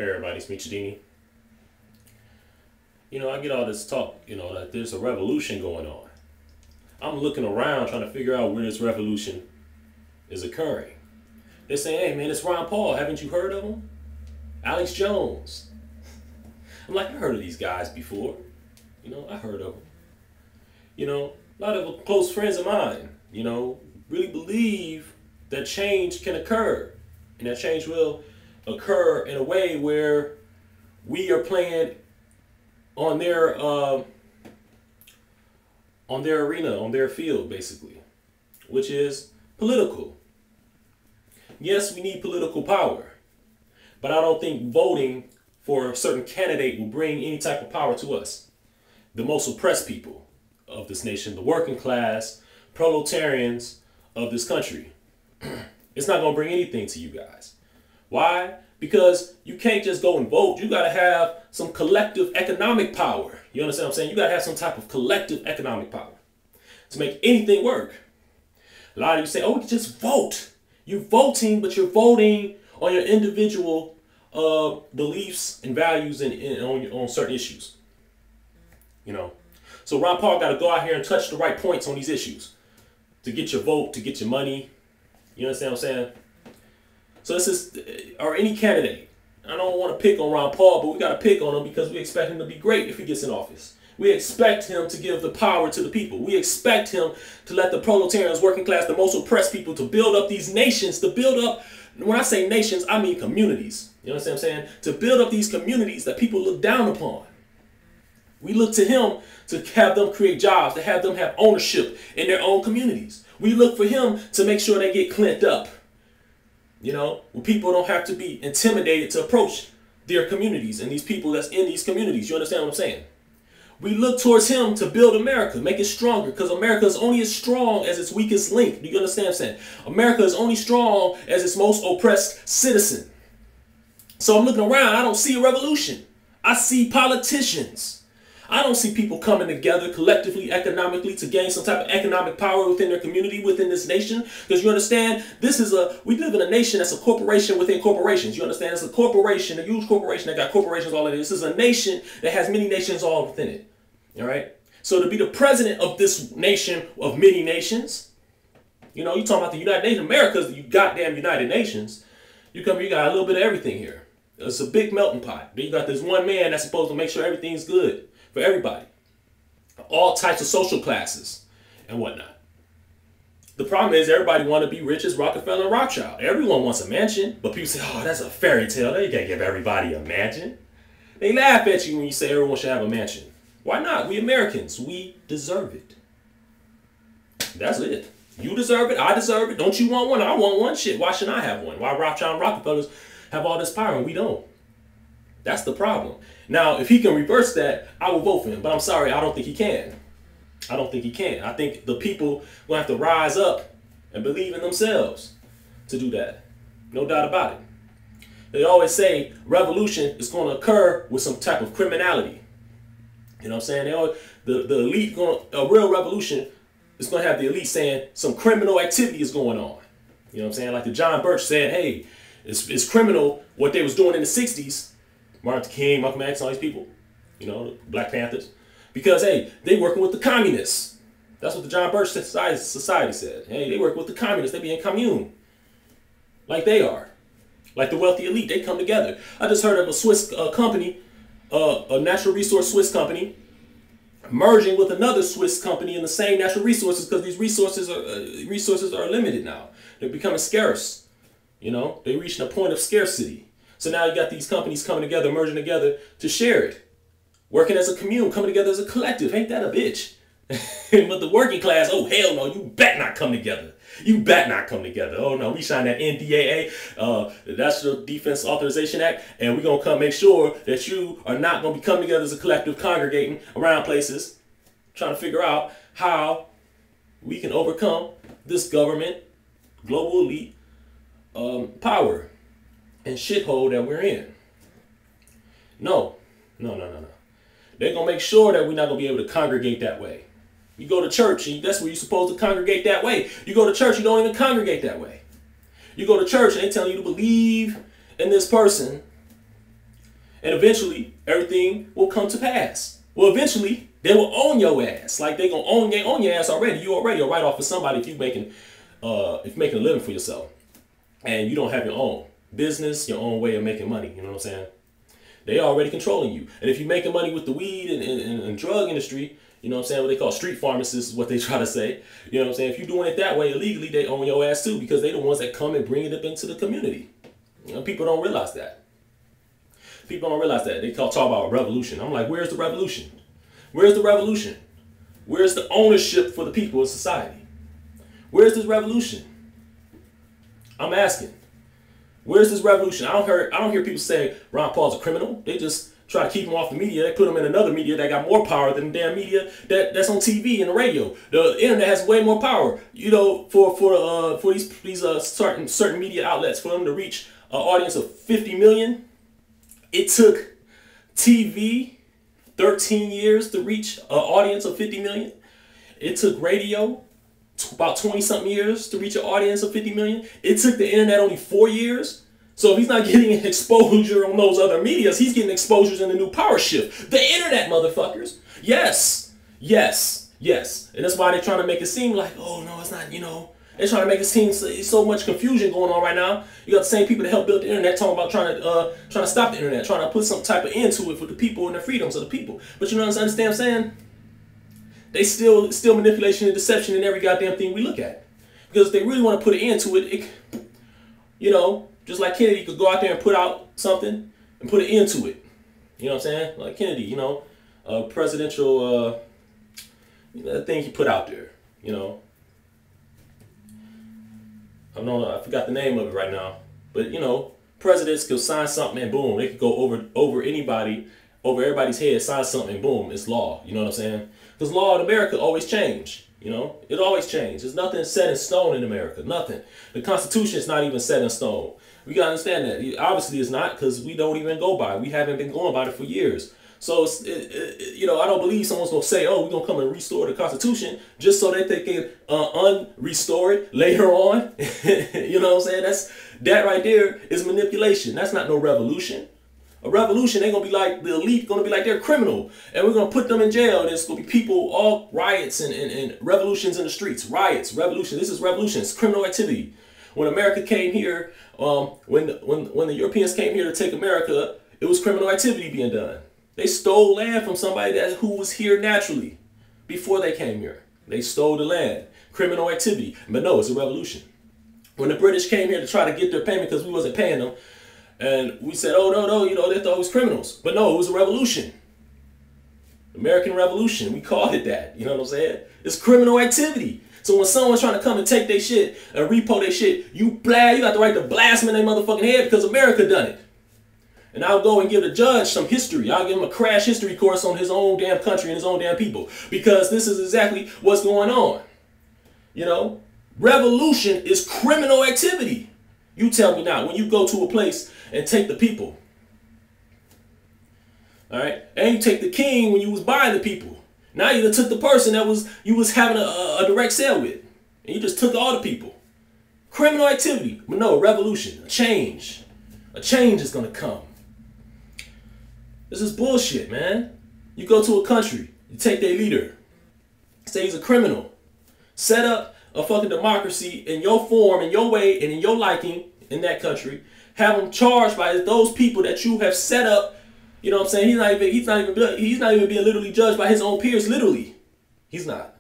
Hey everybody, it's me, Chadini. I get all this talk, that there's a revolution going on. I'm looking around trying to figure out where this revolution is occurring. They're saying, hey man, it's Ron Paul. Haven't you heard of him? Alex Jones. I'm like, I heard of these guys before. I heard of them. A lot of close friends of mine, really believe that change can occur. And that change will occur in a way where we are playing on their arena, on their field, basically, which is political. Yes, we need political power, but I don't think voting for a certain candidate will bring any type of power to us. The most oppressed people of this nation, the working class, proletarians of this country. It's not going to bring anything to you guys. Why? Because you can't just go and vote. You got to have some collective economic power. You understand what I'm saying? You got to have some type of collective economic power to make anything work. A lot of you say, oh, we can just vote. You're voting, but you're voting on your individual beliefs and values and on certain issues. So Ron Paul got to go out here and touch the right points on these issues to get your vote, to get your money. You understand what I'm saying? So this is, or any candidate. I don't want to pick on Ron Paul, but we got to pick on him because we expect him to be great if he gets in office. We expect him to give the power to the people. We expect him to let the proletarians, working class, the most oppressed people, to build up these nations, to build up, when I say nations, I mean communities. You understand what I'm saying? To build up these communities that people look down upon. We look to him to have them create jobs, to have them have ownership in their own communities. We look for him to make sure they get cleaned up. Where people don't have to be intimidated to approach their communities and these people that's in these communities. You understand what I'm saying? We look towards him to build America, make it stronger, because America is only as strong as its weakest link. Do you understand what I'm saying? America is only strong as its most oppressed citizen. So I'm looking around, I don't see a revolution. I see politicians. I don't see people coming together collectively, economically, to gain some type of economic power within their community, within this nation. Because you understand, we live in a nation that's a corporation within corporations. You understand? It's a corporation, a huge corporation that got corporations all in it. This is a nation that has many nations all within it. All right? So to be the president of this nation of many nations, you talking about the United Nations, America's the goddamn United Nations. You got a little bit of everything here. It's a big melting pot. Then you got this one man that's supposed to make sure everything's good for everybody, all types of social classes and whatnot. The problem is everybody want to be rich as Rockefeller and Rothschild. Everyone wants a mansion, but people say, oh, that's a fairy tale. They can't give everybody a mansion. They laugh at you when you say everyone should have a mansion. Why not? We Americans, we deserve it. That's it. You deserve it. I deserve it. Don't you want one? I want one. Shit, why shouldn't I have one? Why Rothschild and Rockefellers have all this power and we don't? That's the problem. Now, if he can reverse that, I will vote for him. But I'm sorry, I don't think he can. I don't think he can. I think the people will have to rise up and believe in themselves to do that. No doubt about it. They always say revolution is going to occur with some type of criminality. You know what I'm saying? The elite, a real revolution is going to have the elite saying some criminal activity is going on. You know what I'm saying? Like the John Birch said, hey, it's criminal what they was doing in the 60s. Martin Luther King, Malcolm X, all these people, the Black Panthers, because, hey, they working with the communists. That's what the John Birch Society said. Hey, they work with the communists. They be in commune like they are, like the wealthy elite. They come together. I just heard of a Swiss company, a natural resource Swiss company, merging with another Swiss company in the same natural resources because these resources are limited now. They're becoming scarce. They're reaching a point of scarcity. So now you got these companies coming together, merging together to share it. Working as a commune, coming together as a collective. Ain't that a bitch? But the working class, oh, hell no, you bet not come together. You bet not come together. Oh, no, we signed that NDAA, the National Defense Authorization Act, and we're going to come make sure that you are not going to be coming together as a collective, congregating around places, trying to figure out how we can overcome this government, global elite power and shithole that we're in. No. They're going to make sure that we're not going to be able to congregate that way. You go to church, and that's where you're supposed to congregate that way. You go to church, you don't even congregate that way. You go to church, and they tell you to believe in this person And eventually, everything will come to pass. Well, eventually, they will own your ass. Like, they gonna own your ass already. You already are right off of somebody if you're making a living for yourself. And you don't have your own business, your own way of making money. You know what I'm saying? They already controlling you. And if you're making money with the weed and drug industry, you know what I'm saying, what they call street pharmacists is what they try to say. You know what I'm saying? If you're doing it that way illegally, they own your ass too, because they the ones that come and bring it up into the community. You know, people don't realize that. People don't realize that. They talk about revolution. I'm like, where's the revolution? Where's the revolution? Where's the ownership for the people of society? Where's this revolution? I'm asking. Where's this revolution? I don't hear people say Ron Paul's a criminal. They just try to keep him off the media. They put him in another media that got more power than the damn media that's on TV and the radio. The internet has way more power. You know, for these certain media outlets, for them to reach an audience of 50 million, it took TV 13 years to reach an audience of 50 million. It took radio about 20 something years to reach an audience of 50 million. It took the internet only 4 years. So if he's not getting exposure on those other medias, he's getting exposures in the new power shift. The internet, motherfuckers. Yes. Yes. Yes. And that's why they're trying to make it seem like, oh no, it's not, you know, they're trying to make it seem so much confusion going on right now. You got the same people that helped build the internet talking about trying to stop the internet, trying to put some type of end to it for the people and the freedoms of the people. But you know what I understand what I'm saying? They still manipulation and deception in every goddamn thing we look at. Because if they really want to put an end to it, you know, just like Kennedy could go out there and put out something and put an end to it. You know what I'm saying? Like Kennedy, you know, presidential thing he put out there, you know. I forgot the name of it right now. But, you know, presidents could sign something and boom, they could go over everybody's head, sign something and boom, it's law. You know what I'm saying? Because law in America always change. You know, it always changes. There's nothing set in stone in America. Nothing. The Constitution is not even set in stone. We gotta understand that. Obviously, it's not, because we don't even go by it. We haven't been going by it for years. So, you know, I don't believe someone's gonna say, "Oh, we're gonna come and restore the Constitution," just so that they can unrestore it later on. You know what I'm saying? That right there is manipulation. That's not no revolution. A revolution, they're gonna be like the elite, gonna be like they're criminal, and we're gonna put them in jail. And there's gonna be people, all riots and revolutions in the streets. Riots, revolution. This is revolution. It's criminal activity. When America came here, when the Europeans came here to take America, it was criminal activity being done. They stole land from somebody who was here naturally before they came here. They stole the land. Criminal activity. But no, it's a revolution. When the British came here to try to get their payment because we wasn't paying them, and we said, oh, no, you know, they thought it was criminals. But no, it was a revolution. American Revolution. We called it that. You know what I'm saying? It's criminal activity. So when someone's trying to come and take their shit and repo their shit, you got the right to blast them in their motherfucking head because America done it. And I'll go and give the judge some history. I'll give him a crash history course on his own damn country and his own damn people. Because this is exactly what's going on. You know? Revolution is criminal activity. You tell me now, when you go to a place and take the people, all right, and you take the king when you was buying the people. Now you took the person that you was having a direct sale with, and you just took all the people. Criminal activity, but no, revolution, a change. A change is gonna come. This is bullshit, man. You go to a country, you take their leader, say he's a criminal, set up a fucking democracy in your form, in your way, and in your liking in that country. Have him charged by those people that you have set up. You know what I'm saying? He's not even being literally judged by his own peers. Literally, he's not.